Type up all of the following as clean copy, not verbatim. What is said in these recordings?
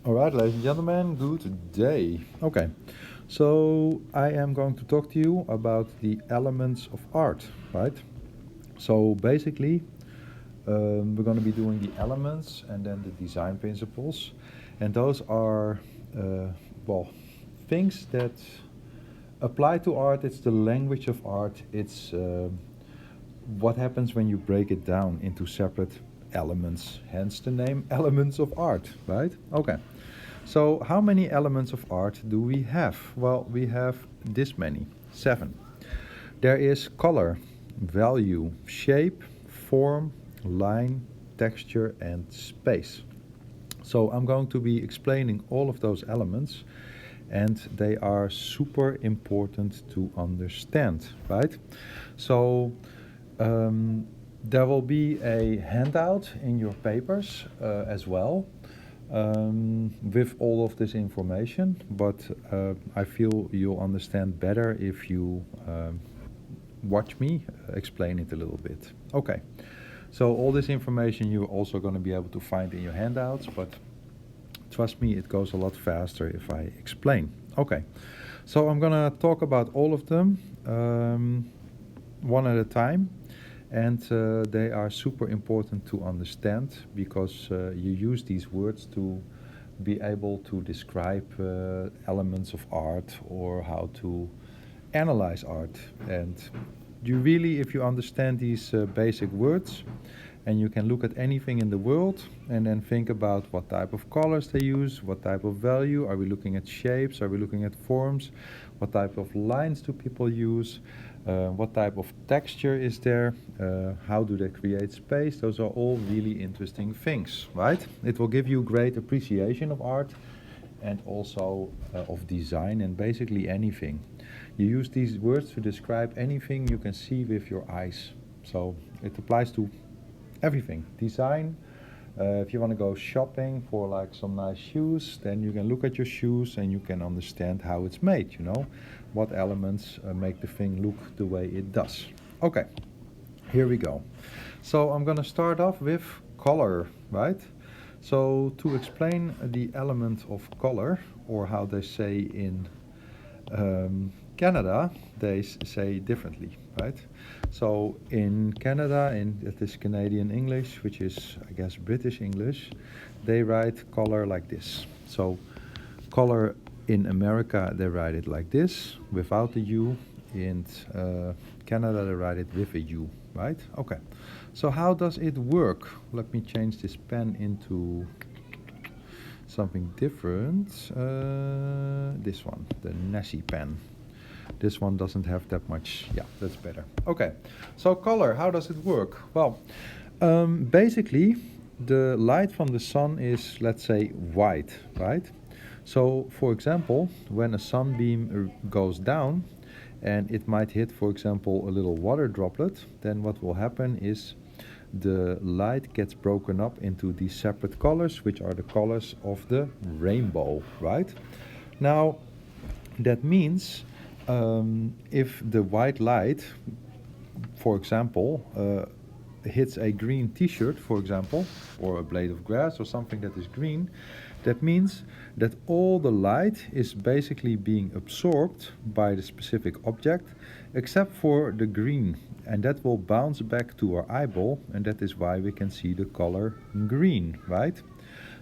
All right, ladies and gentlemen, good day. Okay, so I am going to talk to you about the elements of art, right? So basically, we're going to be doing the elements and then the design principles, and those are, uh, well, things that apply to art. It's the language of art. It's what happens when you break it down into separate elements, hence the name elements of art, right? Okay. So, how many elements of art do we have? Well, we have this many, seven. There is color, value, shape, form, line, texture, and space. So, I'm going to be explaining all of those elements, and they are super important to understand, right? So, um, there will be a handout in your papers as well with all of this information, but I feel you'll understand better if you watch me explain it a little bit. Okay, so all this information you're also going to be able to find in your handouts, but trust me, it goes a lot faster if I explain. Okay, so I'm going to talk about all of them one at a time. And they are super important to understand because you use these words to be able to describe elements of art or how to analyze art. And you really, if you understand these basic words, and you can look at anything in the world and then think about what type of colors they use, what type of value, are we looking at shapes, are we looking at forms, what type of lines do people use, what type of texture is there, how do they create space. Those are all really interesting things, right? It will give you great appreciation of art and also of design and basically anything. You use these words to describe anything you can see with your eyes. So it applies to everything. Design. If you want to go shopping for like some nice shoes, then you can look at your shoes and you can understand how it's made, you know, what elements make the thing look the way it does. Okay, here we go. So I'm going to start off with color, right? So to explain the element of color, or how they say in Canada, they say differently, right? So in Canada, in it is Canadian English, which is, I guess, British English, they write color like this. So color in America, they write it like this, without the U. In Canada, they write it with a U, right? Okay. So how does it work? Let me change this pen into something different. This one, the Nessie pen. This one doesn't have that much. Yeah, that's better. Okay, so color, how does it work? Well, basically, the light from the sun is, let's say, white, right? So, for example, when a sunbeam goes down and it might hit, for example, a little water droplet, then what will happen is the light gets broken up into these separate colors, which are the colors of the rainbow, right? Now, that means if the white light, for example, hits a green t-shirt, for example, or a blade of grass or something that is green, that means that all the light is basically being absorbed by the specific object except for the green, and that will bounce back to our eyeball, and that is why we can see the color green, right?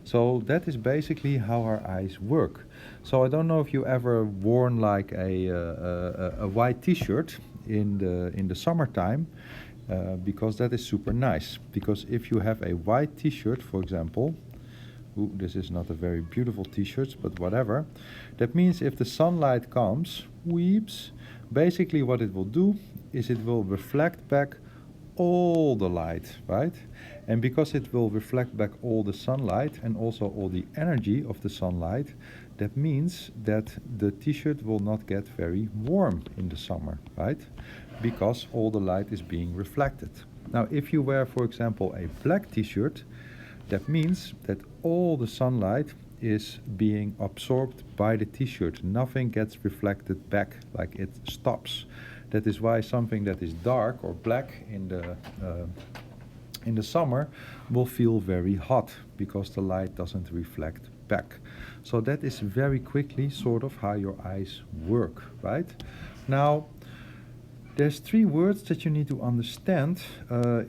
So that is basically how our eyes work. So I don't know if you ever worn like a white T-shirt in the summertime, because that is super nice. Because if you have a white T-shirt, for example, ooh, this is not a very beautiful T-shirt, but whatever. That means if the sunlight comes, weeps, basically what it will do is it will reflect back all the light, right? And because it will reflect back all the sunlight and also all the energy of the sunlight, that means that the t-shirt will not get very warm in the summer, right? Because all the light is being reflected. Now, if you wear, for example, a black t-shirt, that means that all the sunlight is being absorbed by the t-shirt. Nothing gets reflected back, like it stops. That is why something that is dark or black in the summer will feel very hot because the light doesn't reflect back. So that is very quickly sort of how your eyes work, right? Now, there's three words that you need to understand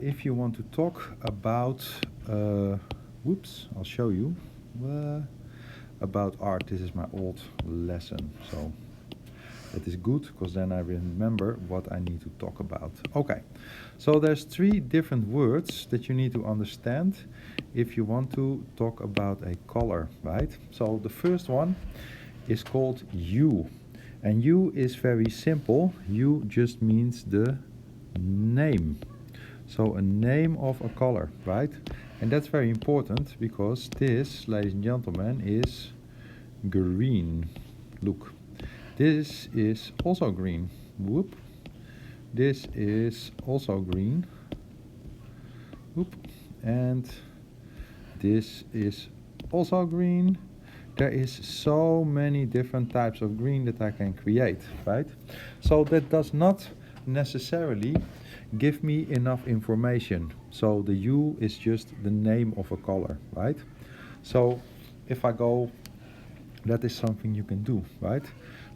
if you want to talk about, I'll show you, about art. This is my old lesson, so that is good because then I remember what I need to talk about. Okay, so there's three different words that you need to understand if you want to talk about a color, right? So the first one is called hue. And hue is very simple. Hue just means the name. So a name of a color, right? And that's very important because this, ladies and gentlemen, is green. Look, this is also green. Whoop. This is also green. Whoop. And this is also green. There is so many different types of green that I can create, right? So that does not necessarily give me enough information. So the hue is just the name of a color, right? So if I go, that is something you can do, right?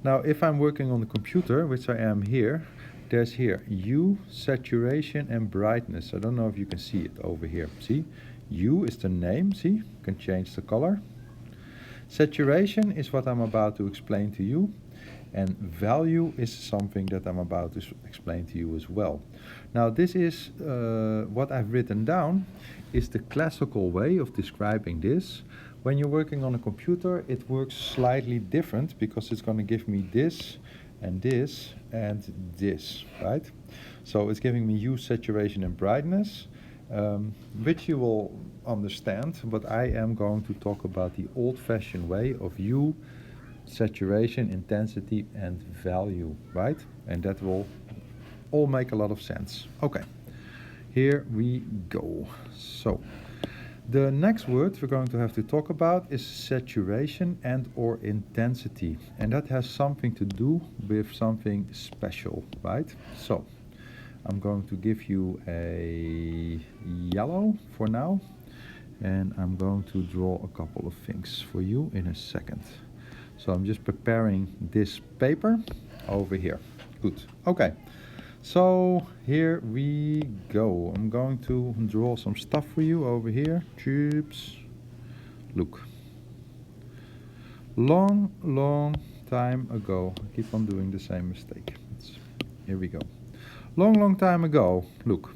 Now if I'm working on the computer, which I am here, there's here hue, saturation and brightness. I don't know if you can see it over here. See, hue is the name, see, you can change the color. Saturation is what I'm about to explain to you, and value is something that I'm about to explain to you as well. Now this is what I've written down is the classical way of describing this. When you're working on a computer, it works slightly different because it's going to give me this and this and this, right? So it's giving me hue, saturation and brightness, which you will understand, but I am going to talk about the old-fashioned way of hue, saturation, intensity and value, right? And that will all make a lot of sense. Okay, here we go. So the next word we're going to have to talk about is saturation and or intensity, and that has something to do with something special, right? So I'm going to give you a yellow for now, and I'm going to draw a couple of things for you in a second. So I'm just preparing this paper over here. Good. Okay. So here we go. I'm going to draw some stuff for you over here. Tubes. Look. Long time ago. I keep on doing the same mistake. Here we go. Long time ago. Look.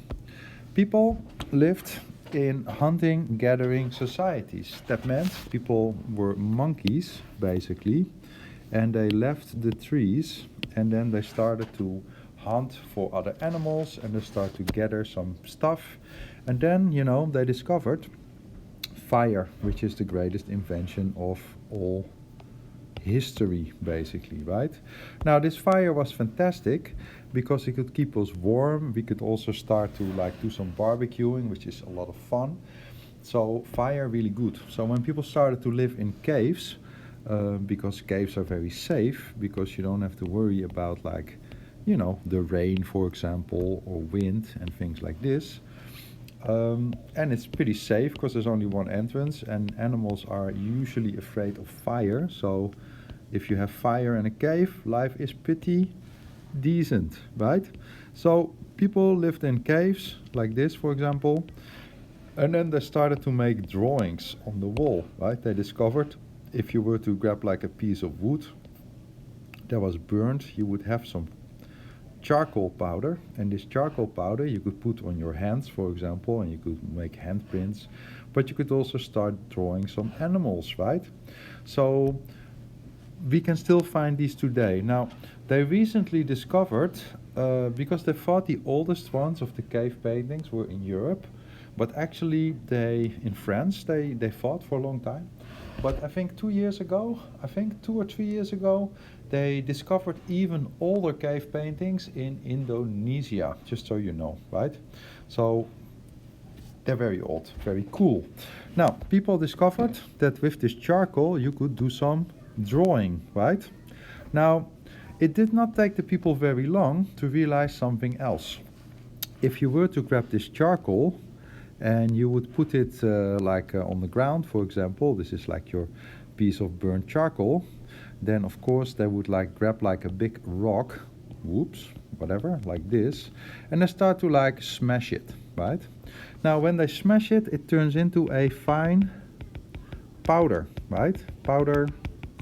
People lived in hunting gathering societies. That meant people were monkeys basically, and they left the trees and then they started to hunt for other animals and they start to gather some stuff, and then, you know, they discovered fire, which is the greatest invention of all history basically, right? Now this fire was fantastic because it could keep us warm. We could also start to like do some barbecuing, which is a lot of fun. So fire really good. So when people started to live in caves, because caves are very safe, because you don't have to worry about, like, you know, the rain for example, or wind and things like this. And it's pretty safe because there's only one entrance, and animals are usually afraid of fire. So if you have fire in a cave, life is pretty decent, right? So people lived in caves like this, for example, and then they started to make drawings on the wall, right? They discovered if you were to grab like a piece of wood that was burnt, you would have some charcoal powder, and this charcoal powder you could put on your hands, for example, and you could make handprints, but you could also start drawing some animals, right? So we can still find these today. Now they recently discovered, because they thought the oldest ones of the cave paintings were in Europe, but actually in France they fought for a long time. But I think 2 years ago, 2 or 3 years ago, they discovered even older cave paintings in Indonesia, just so you know, right? So they're very old, very cool. Now, people discovered that with this charcoal you could do some drawing, right? Now, it did not take the people very long to realize something else. If you were to grab this charcoal and you would put it on the ground, for example. This is like your piece of burnt charcoal. Then of course they would like grab like a big rock, whoops, whatever, like this, and they start to like smash it, right? Now when they smash it, it turns into a fine powder, right? Powder,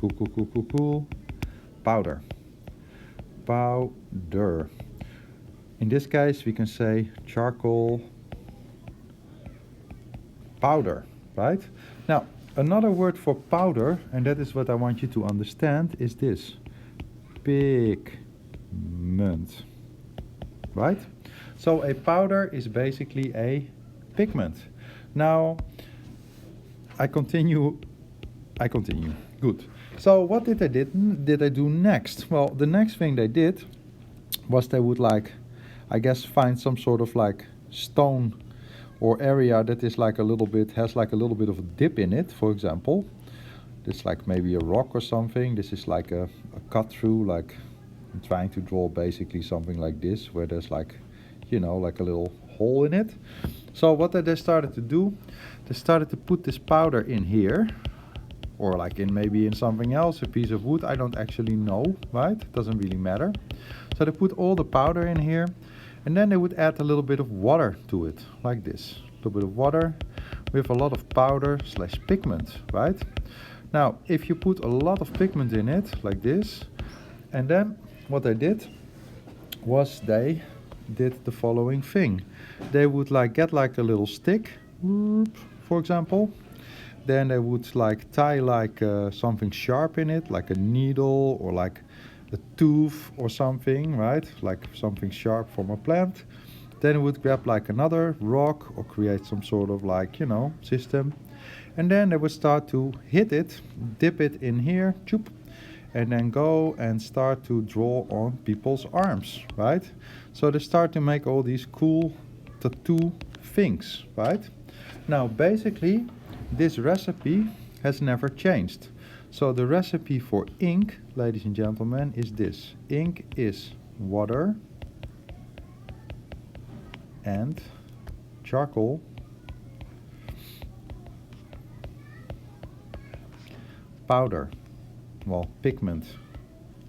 cool, powder, powder. In this case we can say charcoal powder, right? Now another word for powder, and that is what I want you to understand, is this: pigment, right? So a powder is basically a pigment. Now I continue. Good. So what did I do next? Well, the next thing they did was they would like, I guess, find some sort of like stone or area that is like has like a little bit of a dip in it. For example, this like maybe a rock or something. This is like a cut through, like I'm trying to draw basically something like this, where there's like, you know, like a little hole in it. So what they started to do, they started to put this powder in here, or like maybe in something else, a piece of wood, I don't actually know, right? Doesn't really matter. So they put all the powder in here, and then they would add a little bit of water to it, like this. A little bit of water with a lot of powder slash pigment, right? Now, if you put a lot of pigment in it, like this, and then what they did was they did the following thing. They would like get like a little stick, for example. Then they would like tie like something sharp in it, like a needle or like a tooth or something, right? Like something sharp from a plant. Then it would grab like another rock or create some sort of like, you know, system. And then they would start to hit it, dip it in here, choop, and then go and start to draw on people's arms, right? So they start to make all these cool tattoo things, right? Now basically this recipe has never changed. So the recipe for ink, ladies and gentlemen, is this. Ink is water and charcoal powder. Well, pigment.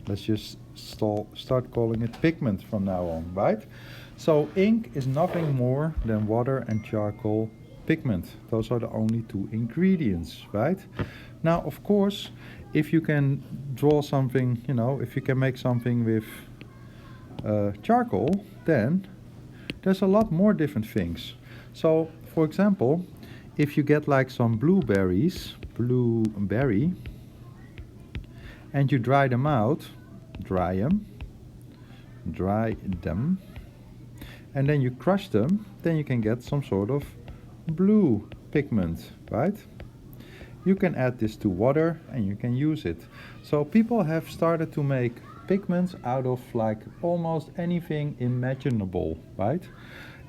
Let's just start calling it pigment from now on, right? So ink is nothing more than water and charcoal pigment. Those are the only two ingredients, right? Now, of course, if you can draw something, you know, if you can make something with charcoal, then there's a lot more different things. So, for example, if you get like some blueberry, and you dry them out, dry them, and then you crush them, then you can get some sort of blue pigment, right? You can add this to water and you can use it. So people have started to make pigments out of like almost anything imaginable, right?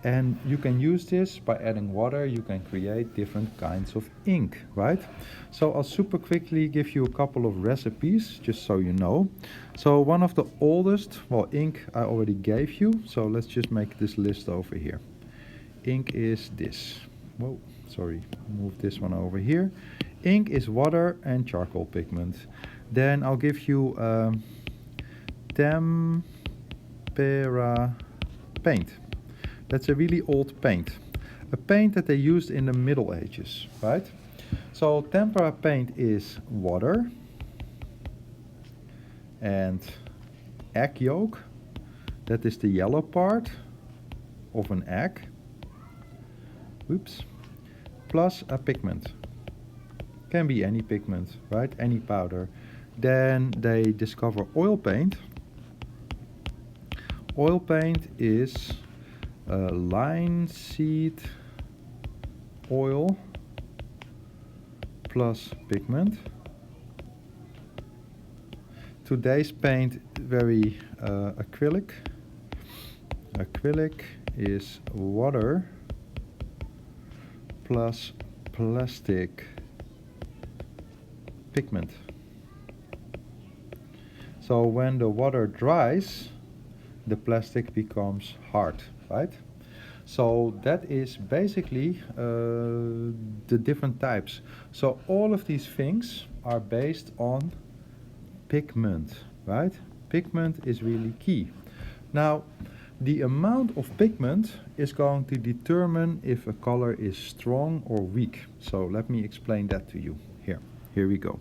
And you can use this by adding water. You can create different kinds of ink, right? So I'll super quickly give you a couple of recipes, just so you know. So one of the oldest, well, ink I already gave you. So let's just make this list over here. Ink is this. Whoa, sorry, move this one over here. Ink is water and charcoal pigment. Then I'll give you tempera paint. That's a really old paint. A paint that they used in the Middle Ages, right? So tempera paint is water and egg yolk. That is the yellow part of an egg. Oops. Plus a pigment. Can be any pigment, right? Any powder. Then they discover oil paint. Oil paint is linseed oil plus pigment. Today's paint very acrylic. Acrylic is water plus plastic pigment. So when the water dries, the plastic becomes hard, right? So that is basically the different types. So all of these things are based on pigment, right? Pigment is really key. Now, the amount of pigment is going to determine if a color is strong or weak. So let me explain that to you. Here we go.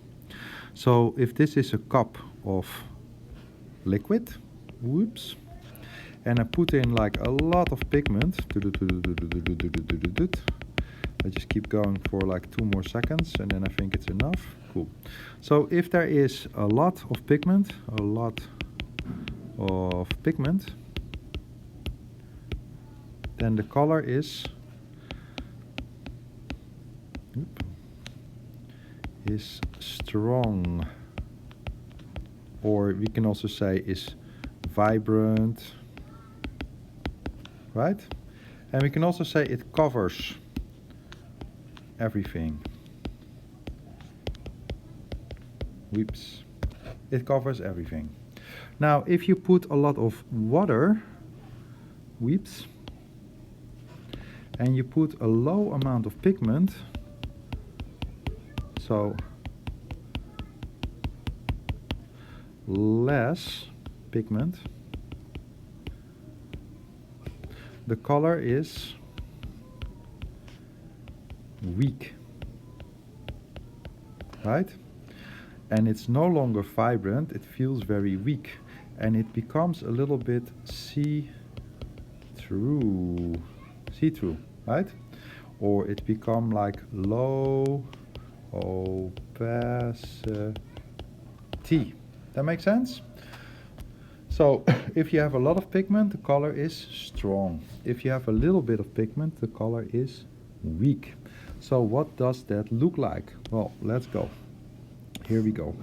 So if this is a cup of liquid, whoops, and I put in like a lot of pigment, I just keep going for like 2 more seconds and then I think it's enough. Cool. So if there is a lot of pigment, then the color is strong, or we can also say is vibrant, right? And we can also say it covers everything. Whoops. It covers everything. Now if you put a lot of water, whoops, and you put a low amount of pigment, so less pigment, the color is weak, right? And it's no longer vibrant, it feels very weak, and it becomes a little bit see-through, right? Or it become like low opacity. That makes sense? So if you have a lot of pigment, the color is strong. If you have a little bit of pigment, the color is weak. So what does that look like? Well, let's go. Here we go.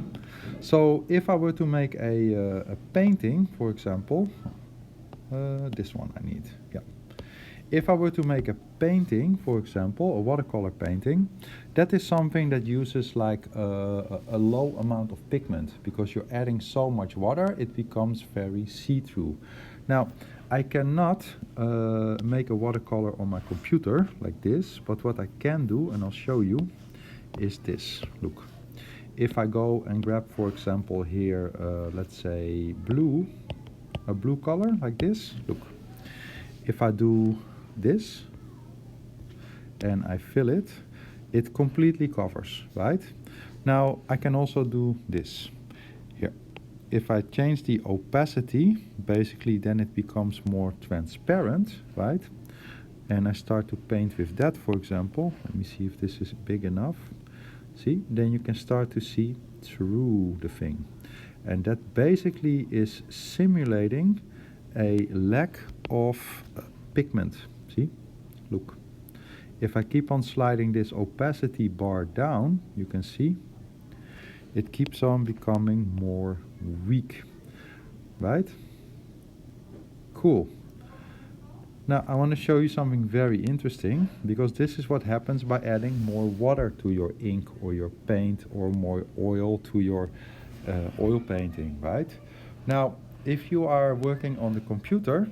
So if I were to make a painting, for example, this one I need, yeah. If I were to make a painting, for example, a watercolor painting, that is something that uses like a low amount of pigment, because you're adding so much water, it becomes very see-through. Now, I cannot make a watercolor on my computer like this, but what I can do, and I'll show you, is this. Look, if I go and grab, for example, here, let's say blue, a blue color like this, look, if I do this and I fill it, it completely covers, right? Now I can also do this here. If I change the opacity, basically then it becomes more transparent, right? And I start to paint with that, for example. Let me see if this is big enough. See, then you can start to see through the thing, and that basically is simulating a lack of pigment. See, look, if I keep on sliding this opacity bar down, you can see it keeps on becoming more weak, right? Cool. Now I want to show you something very interesting, because this is what happens by adding more water to your ink or your paint, or more oil to your oil painting, right? Now if you are working on the computer,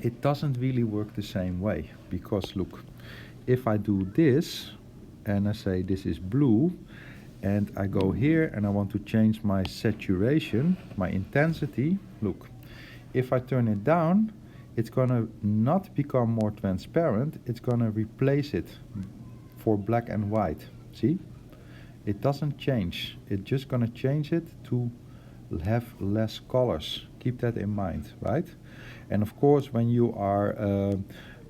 it doesn't really work the same way, because look, if I do this and I say this is blue, and I go here and I want to change my saturation, my intensity, look, if I turn it down, it's gonna not become more transparent, it's gonna replace it for black and white. See, it doesn't change, it's just gonna change it to have less colors. Keep that in mind, right? And of course, when you are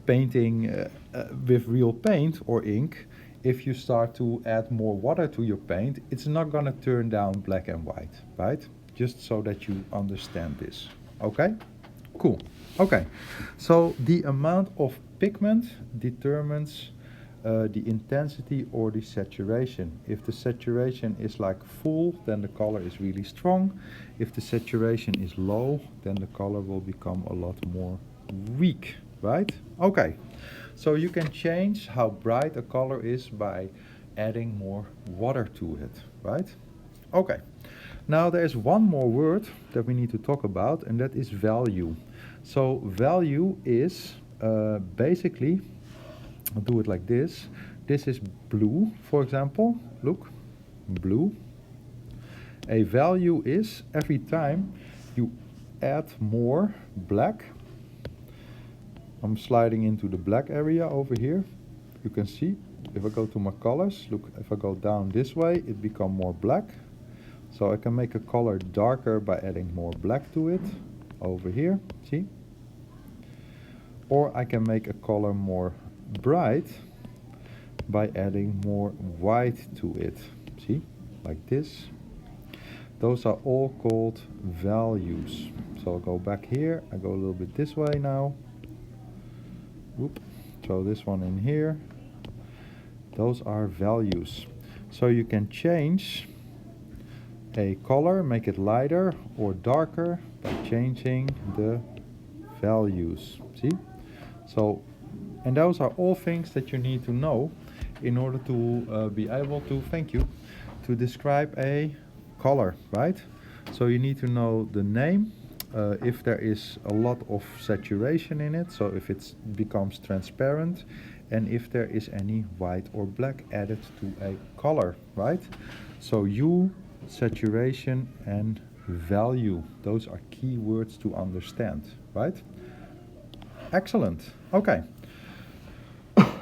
painting with real paint or ink, if you start to add more water to your paint, it's not gonna turn down black and white, right? Just so that you understand this. Okay? Cool. Okay, so the amount of pigment determines the intensity or the saturation. If the saturation is like full, then the color is really strong. If the saturation is low, then the color will become a lot more weak, right? Okay, so you can change how bright a color is by adding more water to it, right? Okay, now there's one more word that we need to talk about, and that is value. So value is basically, I'll do it like this. This is blue, for example. Look, blue. A value is every time you add more black. I'm sliding into the black area over here. You can see if I go to my colors, look, if I go down this way, it becomes more black. So I can make a color darker by adding more black to it over here, see? Or I can make a color more bright by adding more white to it, see? Like this. Those are all called values. So I'll go back here, I go a little bit this way now. Whoop, throw this one in here. Those are values. So you can change a color, make it lighter or darker by changing the values. See? So, and those are all things that you need to know in order to be able to, thank you, to describe a color, right? So you need to know the name, if there is a lot of saturation in it, so if it becomes transparent, and if there is any white or black added to a color, right? So hue, saturation and value, those are key words to understand, right? Excellent. Okay.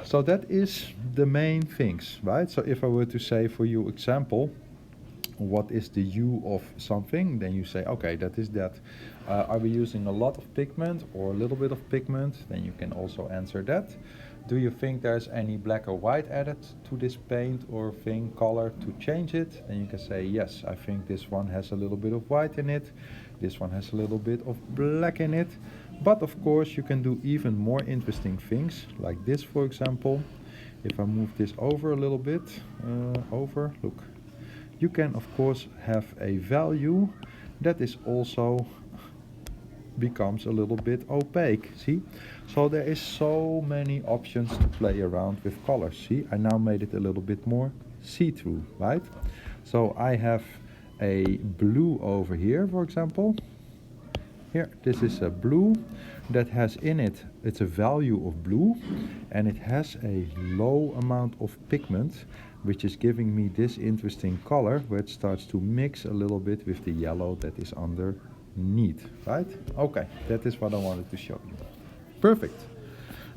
So that is the main things, right? So if I were to say for you example, what is the hue of something, then you say, okay, that is that. Are we using a lot of pigment or a little bit of pigment? Then you can also answer that. Do you think there's any black or white added to this paint or thing, color, to change it? Then you can say, yes, I think this one has a little bit of white in it. This one has a little bit of black in it. But of course you can do even more interesting things, like this for example. If I move this over a little bit, over, look. You can of course have a value that is also becomes a little bit opaque, see? So there is so many options to play around with colors, see? I now made it a little bit more see-through, right? So I have a blue over here, for example. Here, this is a blue that has in it, it's a value of blue, and it has a low amount of pigment, which is giving me this interesting color where it starts to mix a little bit with the yellow that is underneath, right? Okay, that is what I wanted to show you. Perfect.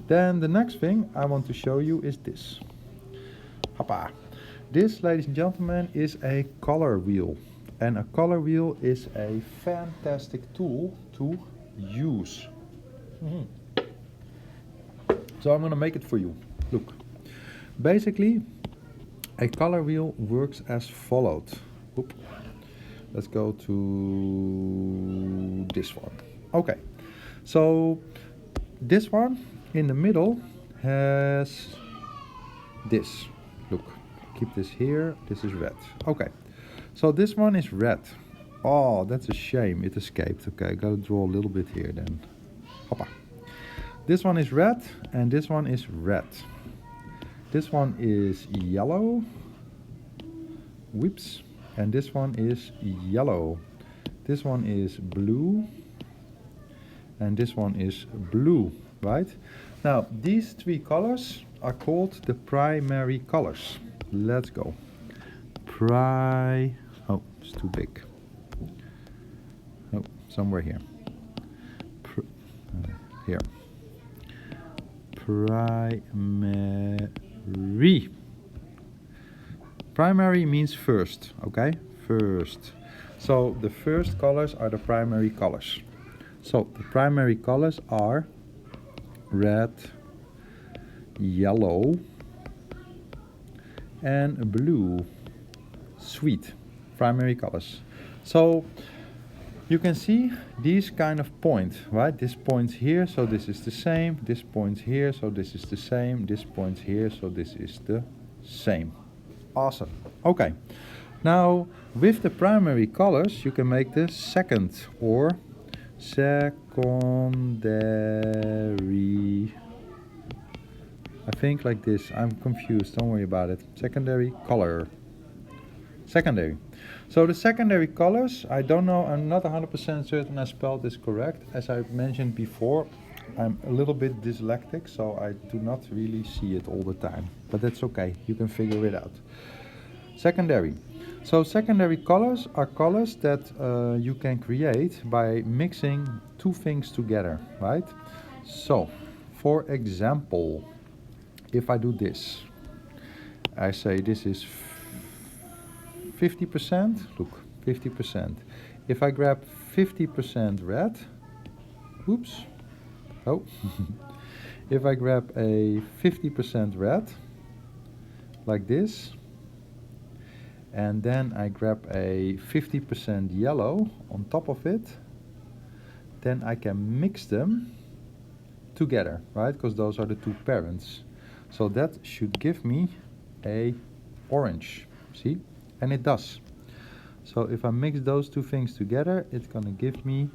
Then the next thing I want to show you is this. Hoppa. This, ladies and gentlemen, is a color wheel. And a color wheel is a fantastic tool to use. So I'm going to make it for you. Look. Basically, a color wheel works as followed. Oop. Let's go to this one. Okay. So this one in the middle has this. Look. Keep this here. This is red. Okay. So this one is red. Oh, that's a shame. It escaped. Okay, I gotta draw a little bit here then. Hoppa. This one is red and this one is red. This one is yellow. Whoops. And this one is yellow. This one is blue. And this one is blue, right? Now, these three colors are called the primary colors. Let's go. Oh, it's too big. Oh, somewhere here. Here. Primary. Primary means first, okay? First. So the first colors are the primary colors. So the primary colors are red, yellow, and blue. Sweet. Primary colors. So you can see these kind of point, right? This points here, so this is the same. This points here, so this is the same. This points here, so this is the same. Awesome. Okay. Now with the primary colors you can make the second or secondary. I think like this. I'm confused. Don't worry about it. Secondary color. Secondary. So the secondary colors, I don't know, I'm not 100% certain I spelled this correct. As I mentioned before, I'm a little bit dyslexic, so I do not really see it all the time. But that's okay, you can figure it out. Secondary. So secondary colors are colors that you can create by mixing two things together, right? So, for example, if I do this, I say this is 50%, look, 50%. If I grab 50% red, oops, oh, if I grab a 50% red, like this, and then I grab a 50% yellow on top of it, then I can mix them together, right? Because those are the two parents. So that should give me a orange, see? And it does. So if I mix those two things together, it's gonna give me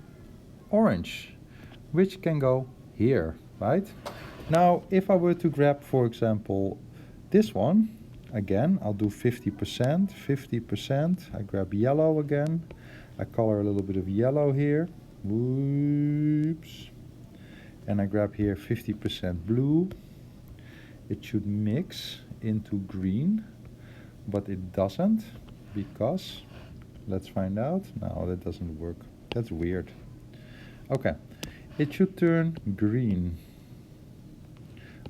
orange, which can go here, right? Now, if I were to grab, for example, this one, again, I'll do 50%, 50%. I grab yellow again. I color a little bit of yellow here. Whoops. And I grab here 50% blue. It should mix into green, but it doesn't because, let's find out. No, that doesn't work. That's weird. Okay, it should turn green.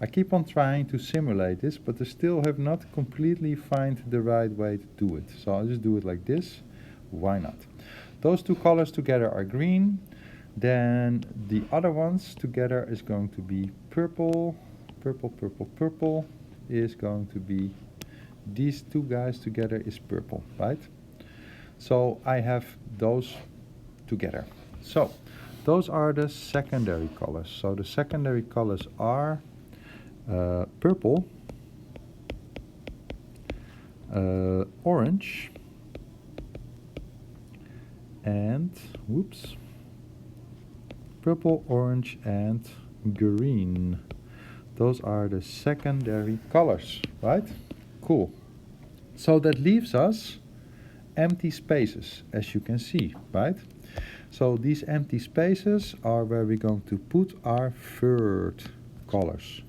I keep on trying to simulate this, but I still have not completely find the right way to do it. So I'll just do it like this. Why not? Those two colors together are green. Then the other ones together is going to be purple. Purple, purple, purple is going to be, these two guys together is purple, right? So I have those together. So those are the secondary colors. So the secondary colors are purple, orange, and whoops, purple, orange, and green. Those are the secondary colors, right? Cool. So that leaves us empty spaces, as you can see, right? So these empty spaces are where we're going to put our third colors.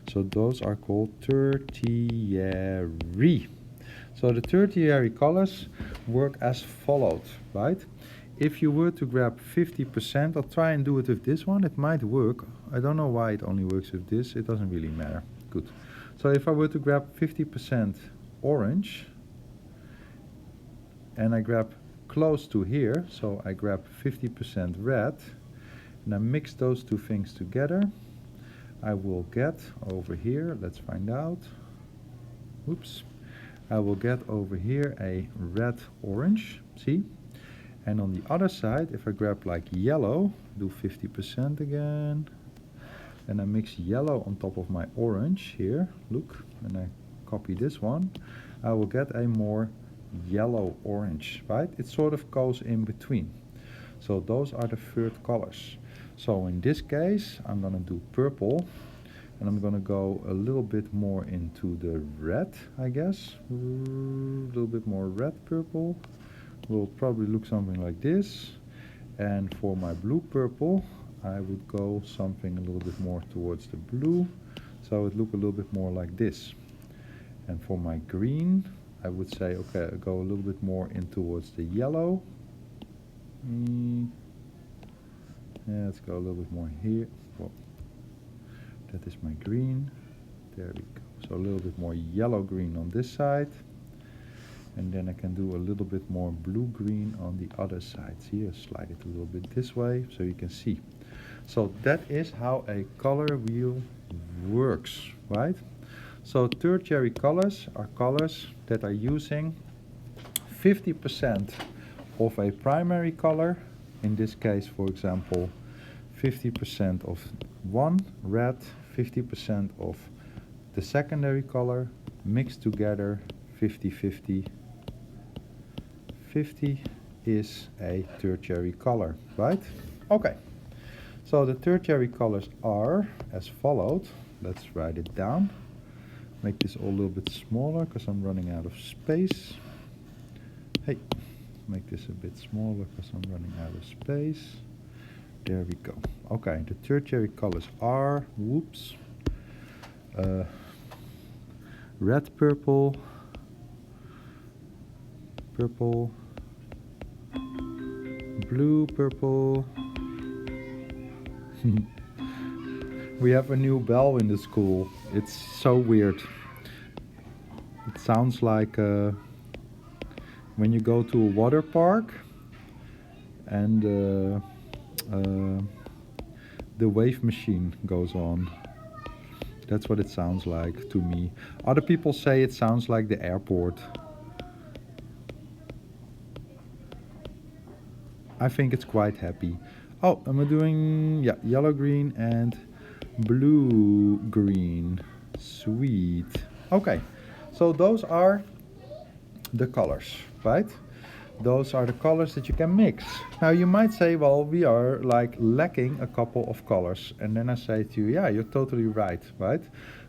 So those are called tertiary. So the tertiary colors work as follows, right? If you were to grab 50%, I'll try and do it with this one. It might work. I don't know why it only works with this. It doesn't really matter. Good. So if I were to grab 50% orange, and I grab close to here, so I grab 50% red, and I mix those two things together, I will get over here, let's find out, oops, I will get over here a red orange, see? And on the other side, if I grab like yellow, do 50% again, and I mix yellow on top of my orange here, look, and I copy this one, I will get a more yellow orange, right? It sort of goes in between. So those are the third colors. So in this case, I'm gonna do purple, and I'm gonna go a little bit more into the red, I guess. A little bit more red purple. Will probably look something like this. And for my blue purple, I would go something a little bit more towards the blue, so it would look a little bit more like this. And for my green, I would say, okay, I go a little bit more in towards the yellow. Yeah, let's go a little bit more here. Whoa. That is my green. There we go. So a little bit more yellow-green on this side. And then I can do a little bit more blue-green on the other side. See, I slide it a little bit this way so you can see. So that is how a color wheel works, right? So tertiary colors are colors that are using 50% of a primary color. In this case, for example, 50% of one red, 50% of the secondary color, mixed together 50-50. 50 is a tertiary color, right? Okay, so the tertiary colors are as followed. Let's write it down. Make this all a little bit smaller because I'm running out of space. Hey, make this a bit smaller because I'm running out of space. There we go. Okay, the tertiary colors are, whoops, red, purple, purple, blue, purple. We have a new bell in the school. It's so weird. It sounds like when you go to a water park and the wave machine goes on. That's what it sounds like to me. Other people say it sounds like the airport. I think it's quite happy. Oh, am I doing, yeah, yellow, green and blue, green. Sweet. Okay, so those are the colors, right? Those are the colors that you can mix. Now you might say, well, we are like lacking a couple of colors. And then I say to you, yeah, you're totally right, right?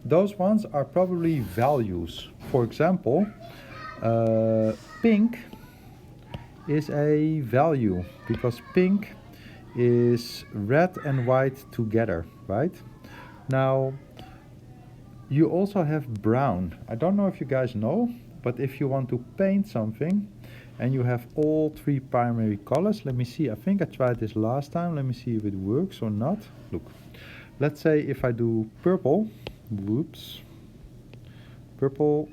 Those ones are probably values. For example, pink is a value because pink is red and white together, right? Now, you also have brown. I don't know if you guys know, but if you want to paint something and you have all three primary colors, let me see, I think I tried this last time, let me see if it works or not. Look, let's say if I do purple, whoops, purple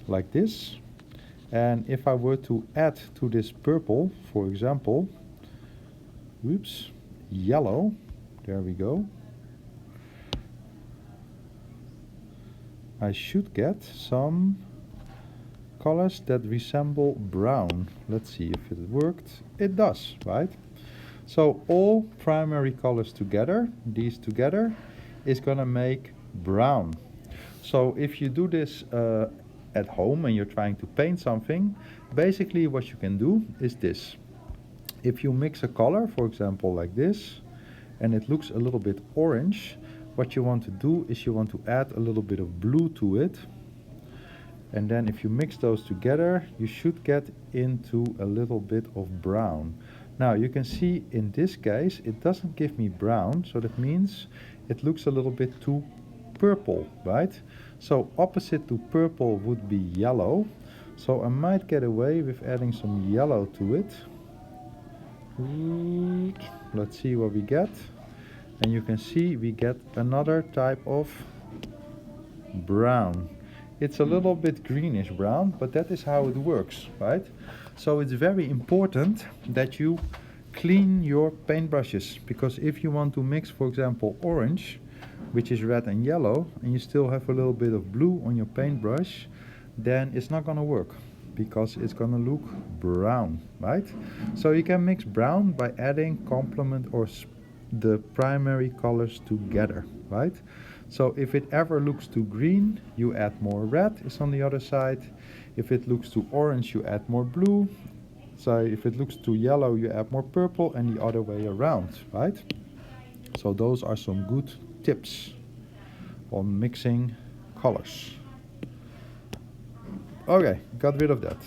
like this, and if I were to add to this purple, for example, whoops, yellow, there we go, I should get some colors that resemble brown. Let's see if it worked. It does, right? So all primary colors together, these together, is gonna make brown. So if you do this at home and you're trying to paint something, basically what you can do is this. If you mix a color, for example like this, and it looks a little bit orange, what you want to do is you want to add a little bit of blue to it. And then if you mix those together, you should get into a little bit of brown. Now you can see in this case, it doesn't give me brown, so that means it looks a little bit too purple, right? So opposite to purple would be yellow. So I might get away with adding some yellow to it. Let's see what we get. And you can see we get another type of brown. It's a little bit greenish brown, but that is how it works, right? So it's very important that you clean your paintbrushes, because if you want to mix, for example, orange, which is red and yellow, and you still have a little bit of blue on your paintbrush, then it's not gonna work, because it's gonna look brown, right? So you can mix brown by adding complement or the primary colors together, right? So if it ever looks too green, you add more red, is on the other side. If it looks too orange, you add more blue. So if it looks too yellow, you add more purple, and the other way around, right? So those are some good tips on mixing colors. Okay, got rid of that.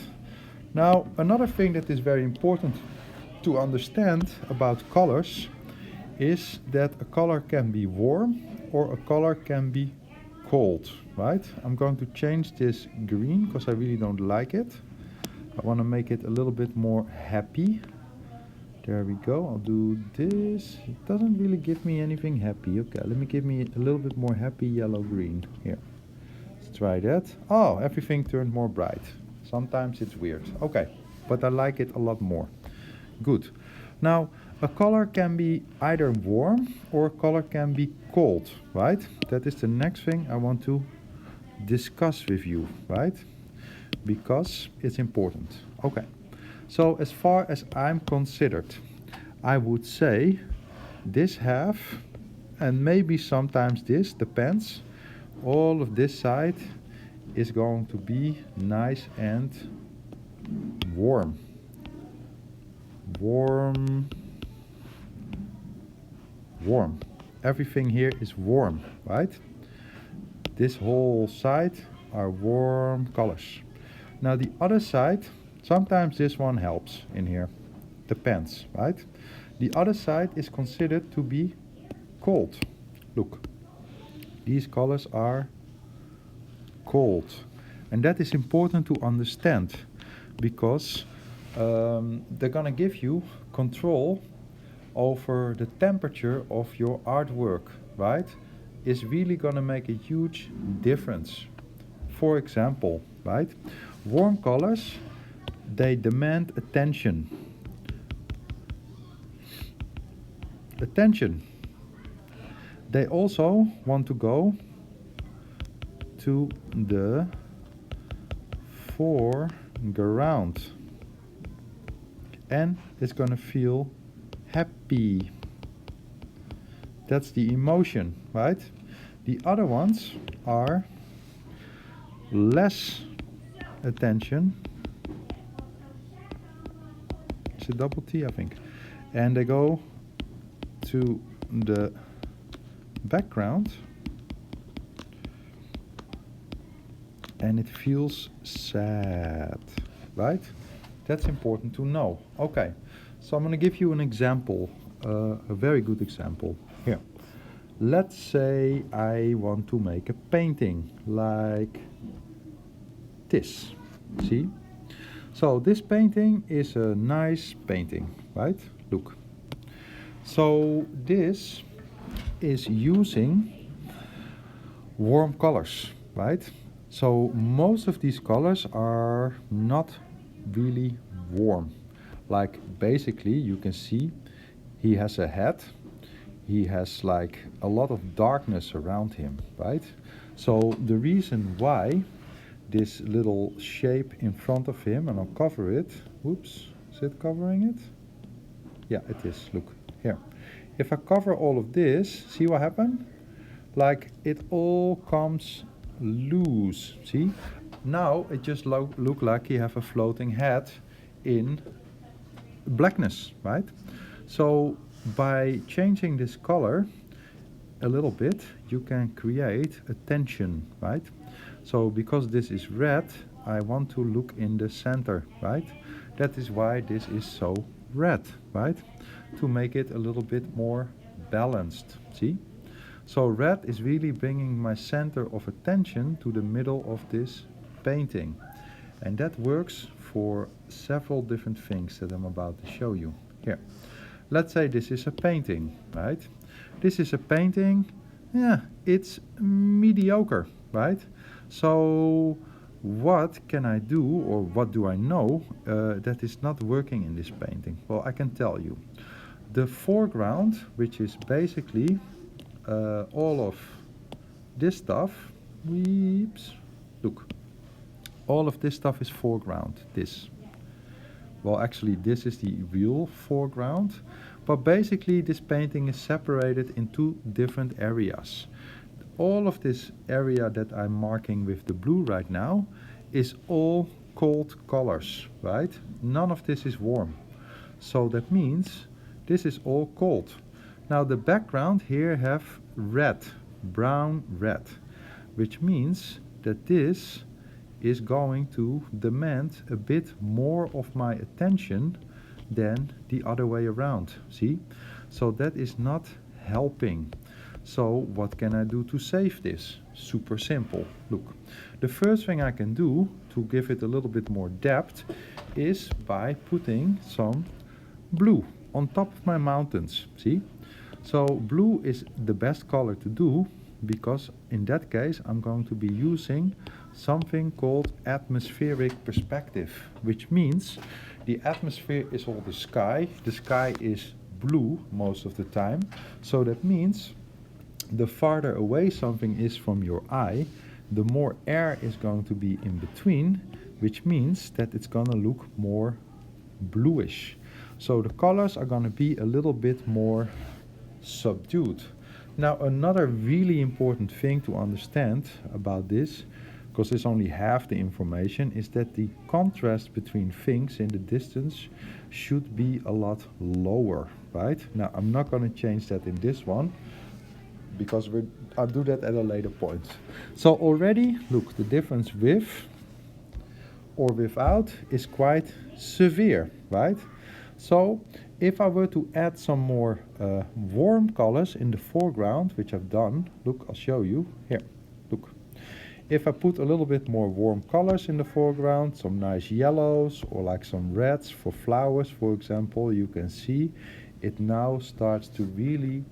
Now, another thing that is very important to understand about colors is that a color can be warm or a color can be cold, right? I'm going to change this green because I really don't like it. I want to make it a little bit more happy. There we go. I'll do this. It doesn't really give me anything happy. Okay, let me give me a little bit more happy yellow-green. Here, let's try that. Oh, everything turned more bright. Sometimes it's weird. Okay, but I like it a lot more. Good. Now, a color can be either warm or a color can be cold, right? That is the next thing I want to discuss with you, right? Because it's important. Okay, so as far as I'm considered, I would say this half, and maybe sometimes this, depends, all of this side is going to be nice and warm. Warm. Everything here is warm, right? This whole side are warm colors. Now the other side, sometimes this one helps in here. Depends, right? The other side is considered to be cold. Look, these colors are cold. And that is important to understand because they're gonna give you control over the temperature of your artwork, right? Is really gonna make a huge difference. For example, right? Warm colors, they demand attention. Attention. They also want to go to the foreground and it's gonna feel happy. That's the emotion, right? The other ones are less attention. It's a double T, I think. And they go to the background and it feels sad, right? That's important to know. Okay, so I'm going to give you an example, a very good example. Here, let's say I want to make a painting like this. See? So this painting is a nice painting, right? Look. So this is using warm colors, right? So most of these colors are not really warm. Like basically you can see he has a head, he has like a lot of darkness around him, right? So the reason why this little shape in front of him, and I'll cover it, whoops, is it covering it? Yeah, it is, look, here. If I cover all of this, see what happened? Like it all comes loose, see? Now it just look like you have a floating head in blackness, right? So by changing this color a little bit, you can create a tension, right? So because this is red, I want to look in the center, right? That is why this is so red, right? To make it a little bit more balanced, see? So red is really bringing my center of attention to the middle of this painting. And that works for several different things that I'm about to show you. Here, let's say this is a painting, right? This is a painting, yeah, it's mediocre, right? So what can I do, or what do I know that is not working in this painting? Well, I can tell you. The foreground, which is basically all of this stuff, look, all of this stuff is foreground, this. Well, actually this is the real foreground, but basically this painting is separated in two different areas. All of this area that I'm marking with the blue right now is all cold colors, right? None of this is warm. So that means this is all cold. Now the background here have red, brown red, which means that this is going to demand a bit more of my attention than the other way around, see? So that is not helping. So what can I do to save this? Super simple. Look, the first thing I can do to give it a little bit more depth is by putting some blue on top of my mountains, see? So blue is the best color to do because in that case I'm going to be using something called atmospheric perspective, which means the atmosphere is all the sky is blue most of the time, so that means the farther away something is from your eye, the more air is going to be in between, which means that it's gonna look more bluish. So the colors are gonna be a little bit more subdued. Now another really important thing to understand about this, because it's only half the information, is that the contrast between things in the distance should be a lot lower, right? Now I'm not going to change that in this one because I'll do that at a later point. So already look, the difference with or without is quite severe, right? So if I were to add some more warm colors in the foreground, which I've done, look, I'll show you. Here, look. If I put a little bit more warm colors in the foreground, some nice yellows or like some reds for flowers, for example, you can see it now starts to really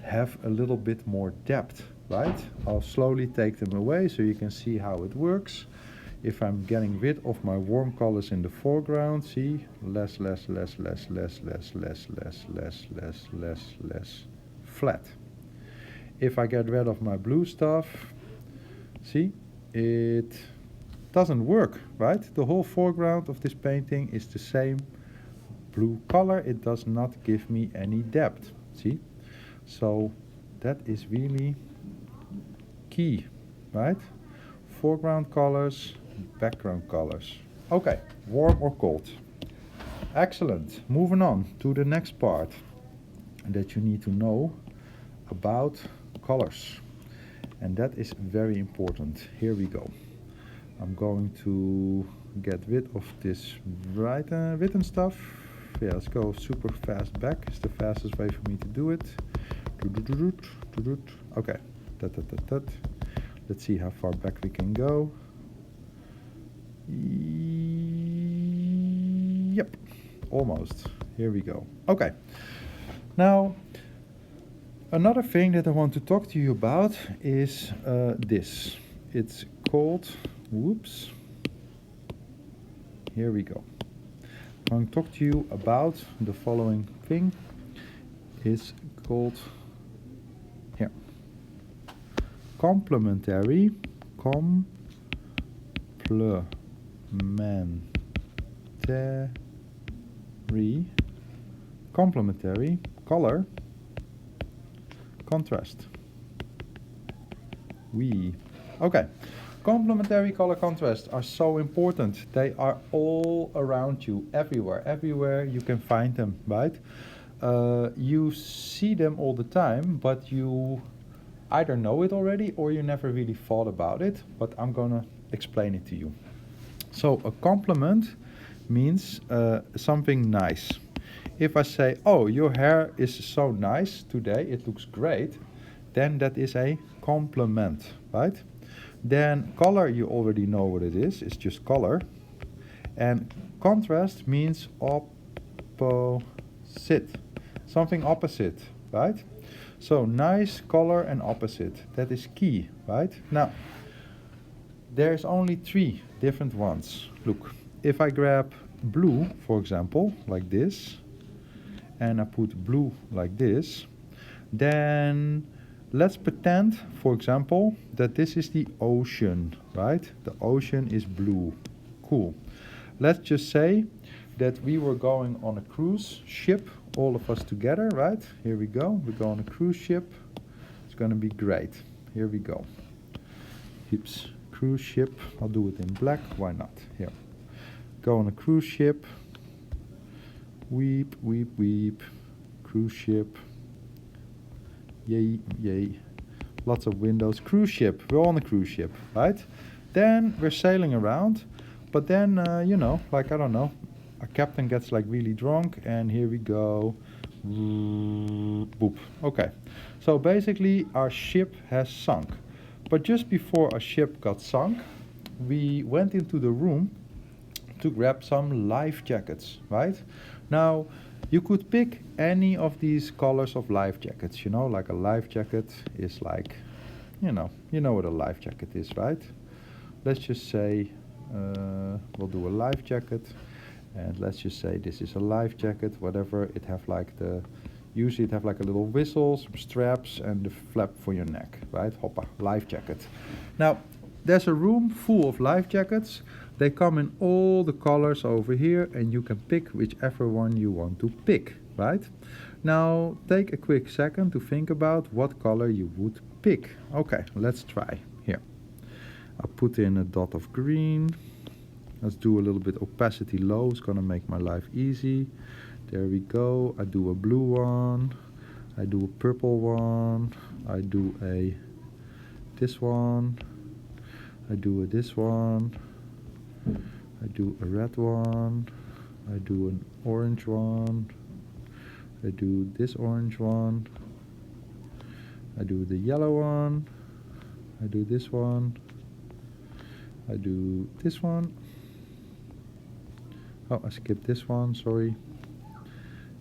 have a little bit more depth, right? I'll slowly take them away so you can see how it works. If I'm getting rid of my warm colors in the foreground, see, less flat. If I get rid of my blue stuff, see, it doesn't work, right? The whole foreground of this painting is the same blue color. It does not give me any depth, see? So that is really key, right? Foreground colors, background colors. Okay, warm or cold. Excellent. Moving on to the next part that you need to know about colors. And that is very important. Here we go. I'm going to get rid of this written stuff. Yeah, let's go super fast back. It's the fastest way for me to do it. Okay. Let's see how far back we can go. Yep, almost. Here we go. Okay. Now, another thing that I want to talk to you about is this. It's called, whoops. Here we go. I'm going to talk to you about the following thing. It's called, here, complementary color contrast. Okay. Complementary color contrasts are so important. They are all around you, everywhere. Everywhere you can find them, right? You see them all the time, but you either know it already or you never really thought about it, but I'm gonna explain it to you. So a compliment means something nice. If I say, oh, your hair is so nice today, it looks great, then that is a compliment, right? Then color, you already know what it is. It's just color. And contrast means opposite. Something opposite, right? So nice, color and opposite. That is key, right? Now, there's only 3 different ones. Look, if I grab blue, for example, like this, and I put blue like this, then let's pretend, for example, that this is the ocean, right? The ocean is blue. Cool. Let's just say that we were going on a cruise ship, all of us together, right? Here we go. We go on a cruise ship. It's going to be great. Here we go. Oops. Cruise ship. I'll do it in black. Why not? Here. Go on a cruise ship. Weep, weep, weep. Cruise ship. Yay, yay. Lots of windows. Cruise ship. We're on a cruise ship, right? Then we're sailing around. But then, you know, like, I don't know, a captain gets like really drunk and here we go. Boop. Okay. So basically our ship has sunk. But just before our ship got sunk, we went into the room to grab some life jackets, right? Now, you could pick any of these colors of life jackets, you know, like a life jacket is like, you know what a life jacket is, right? Let's just say, we'll do a life jacket, and let's just say this is a life jacket, whatever. It have like usually it have like a little whistle, some straps, and the flap for your neck, right? Hoppa, life jacket. Now, there's a room full of life jackets. They come in all the colors over here, and you can pick whichever one you want to pick, right? Now, take a quick second to think about what color you would pick. Okay, let's try. Here. I'll put in a dot of green. Let's do a little bit opacity low. It's gonna make my life easy. There we go. I do a blue one. I do a purple one. I do this one. I do this one. I do a red one. I do an orange one. I do this orange one, I do the yellow one, I do this one, I do this one. Oh, I skipped this one, sorry.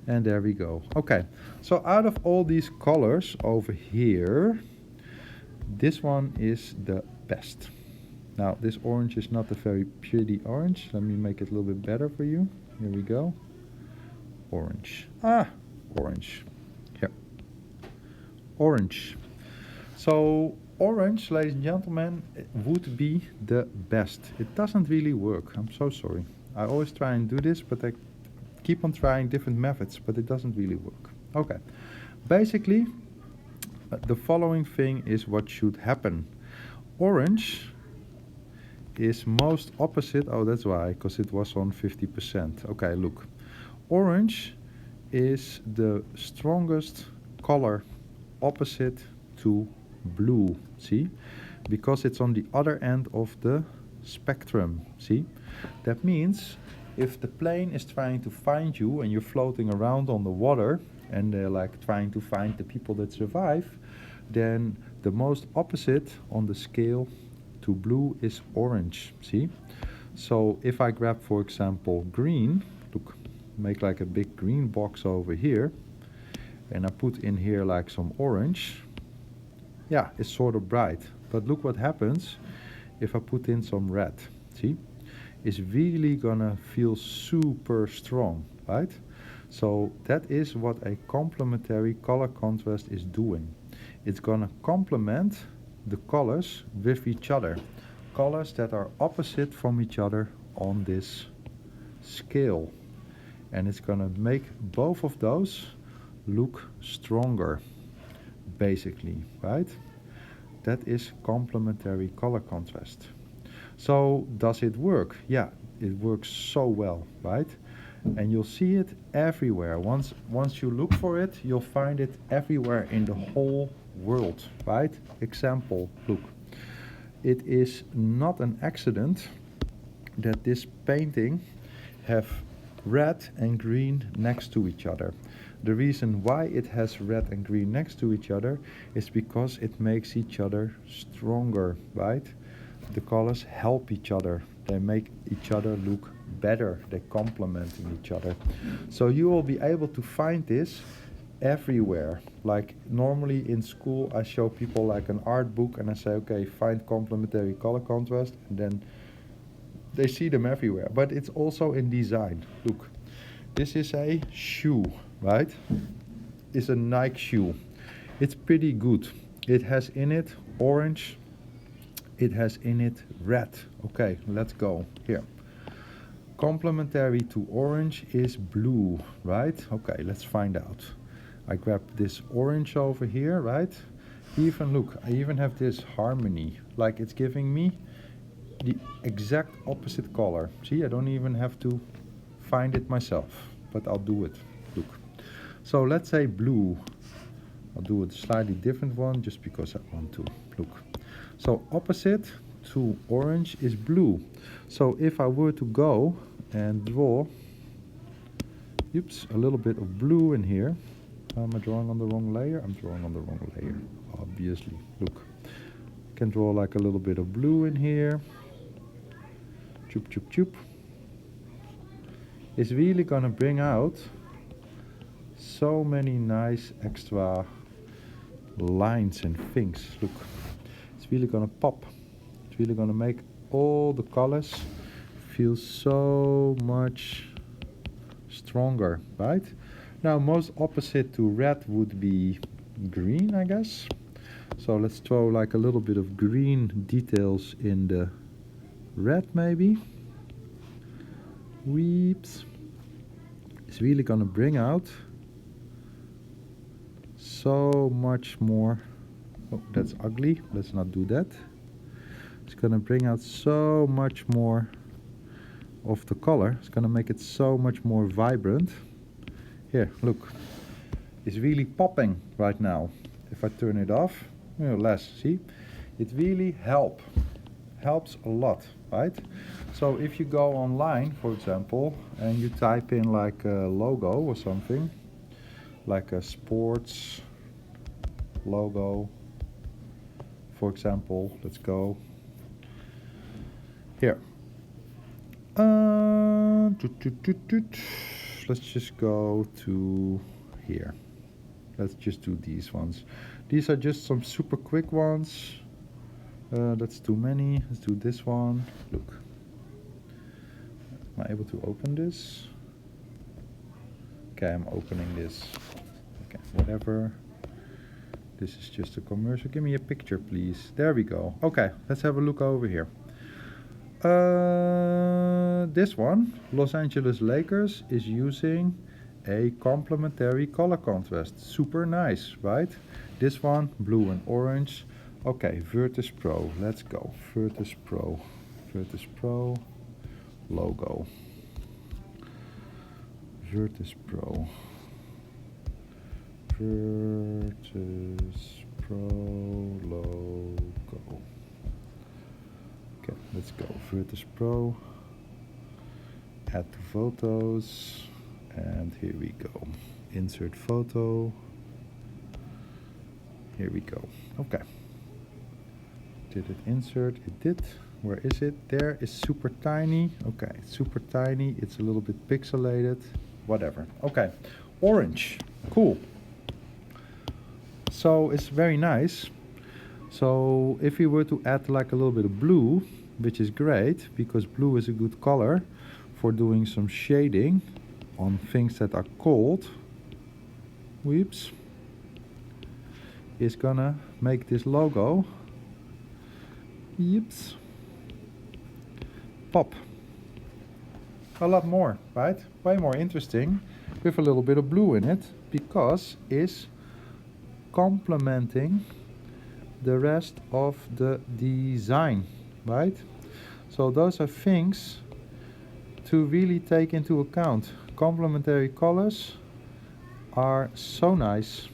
And there we go. Okay, so out of all these colors over here, this one is the best. Now, this orange is not a very pretty orange. Let me make it a little bit better for you. Here we go. Orange. Orange. Here. Orange. So, orange, ladies and gentlemen, would be the best. It doesn't really work. I'm so sorry. I always try and do this, but I keep on trying different methods, but it doesn't really work. Okay. Basically, the following thing is what should happen. Orange is most opposite. Oh, that's why, because it was on 50%. Okay, look. Orange is the strongest color opposite to blue. See? Because it's on the other end of the spectrum. See? That means if the plane is trying to find you and you're floating around on the water and they're like trying to find the people that survive, then the most opposite on the scale to blue is orange. See? So if I grab, for example, green, look, make like a big green box over here, and I put in here like some orange, yeah, it's sort of bright. But look what happens if I put in some red. See? It's really gonna feel super strong, right? So that is what a complementary color contrast is doing. It's gonna complement the colors with each other. Colors that are opposite from each other on this scale. And it's gonna make both of those look stronger, basically, right? That is complementary color contrast. So does it work? Yeah, it works so well, right? And you'll see it everywhere. Once you look for it, you'll find it everywhere in the whole world, right? Example, look. It is not an accident that this painting have red and green next to each other. The reason why it has red and green next to each other is because it makes each other stronger, right? The colors help each other. They make each other look better. They complement each other. So you will be able to find this everywhere. Like normally in school I show people like an art book and I say, okay, find complementary color contrast, and then they see them everywhere. But it's also in design. Look, this is a shoe, right? It's a Nike shoe. It's pretty good. It has in it orange, it has in it red. Okay, let's go here. Complementary to orange is blue, right? Okay, let's find out. I grab this orange over here, right? Even look, I even have this harmony, like it's giving me the exact opposite color. See, I don't even have to find it myself, but I'll do it. Look. So let's say blue. I'll do a slightly different one just because I want to. Look. So opposite to orange is blue. So if I were to go and draw, oops, a little bit of blue in here. Am I drawing on the wrong layer? I'm drawing on the wrong layer, obviously. Look, can draw like a little bit of blue in here. Choop, choop, choop. It's really gonna bring out so many nice extra lines and things. Look, it's really gonna pop. It's really gonna make all the colors feel so much stronger, right? Now, most opposite to red would be green, I guess. So let's throw like a little bit of green details in the red, maybe. Weeps. It's really gonna bring out so much more. Oh, that's ugly. Let's not do that. It's gonna bring out so much more of the color. It's gonna make it so much more vibrant. Here, look. It's really popping right now. If I turn it off, less, see? It really helps a lot, right? So if you go online, for example, and you type in like a logo or something, like a sports logo, for example. Let's go here. Let's just go to here. Let's just do these ones. These are just some super quick ones. That's too many. Let's do this one. Look. Am I able to open this? Okay, I'm opening this. Okay, whatever. This is just a commercial. Give me a picture, please. There we go. Okay, let's have a look over here. This one, Los Angeles Lakers, is using a complementary color contrast. Super nice, right? This one, blue and orange. Okay, Virtus Pro. Let's go. Virtus Pro. Virtus Pro. Logo. Virtus Pro. Virtus Pro logo. Okay, let's go. Virtus Pro. Add to photos. And here we go. Insert photo. Here we go. Okay. Did it insert? It did. Where is it? There is super tiny. Okay, super tiny. It's a little bit pixelated. Whatever. Okay. Orange. Cool. So it's very nice. So if we were to add like a little bit of blue, which is great because blue is a good color for doing some shading on things that are cold, whoops, is gonna make this logo, yips, pop a lot more, right? Way more interesting with a little bit of blue in it because it's complementing the rest of the design, right? So those are things to really take into account. Complementary colors are so nice,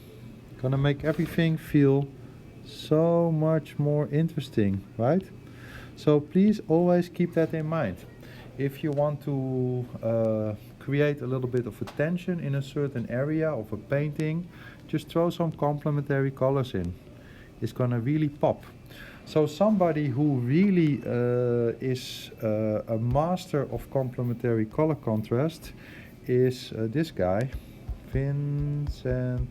gonna make everything feel so much more interesting, right? So please always keep that in mind. If you want to create a little bit of a tension in a certain area of a painting, just throw some complementary colors in. It's gonna really pop. So somebody who really is a master of complementary color contrast is this guy, Vincent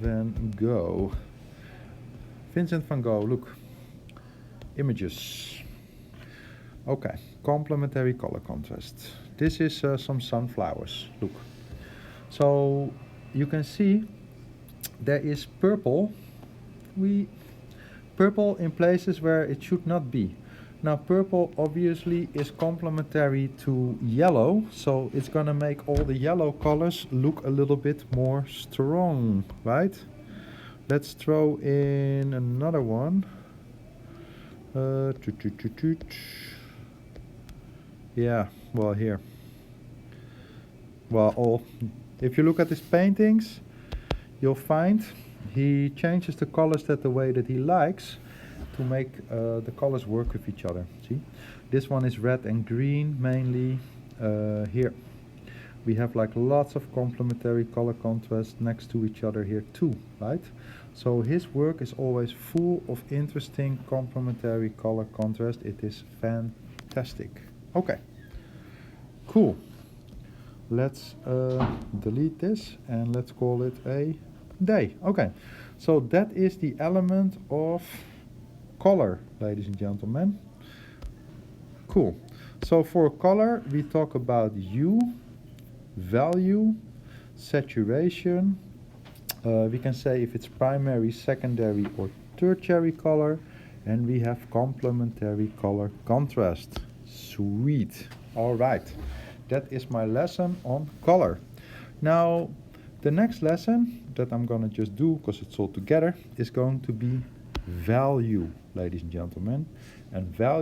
van Gogh. Vincent van Gogh, look. Images. Okay, complementary color contrast. This is some sunflowers, look. So you can see there is purple. Purple in places where it should not be. Now purple obviously is complementary to yellow, so it's gonna make all the yellow colors look a little bit more strong, right? Let's throw in another one. Yeah, well here. Well, if you look at his paintings, you'll find he changes the colors the way that he likes to make the colors work with each other. See, this one is red and green mainly. Here we have like lots of complementary color contrast next to each other here too, right? So his work is always full of interesting complementary color contrast. It is fantastic. Okay, cool. Let's delete this and let's call it a day. Okay, so that is the element of color, ladies and gentlemen. Cool. So for color we talk about hue, value, saturation. We can say if it's primary, secondary or tertiary color, and we have complementary color contrast. Sweet. All right, that is my lesson on color. Now the next lesson that I'm gonna just do, because it's all together, is going to be value, ladies and gentlemen. And value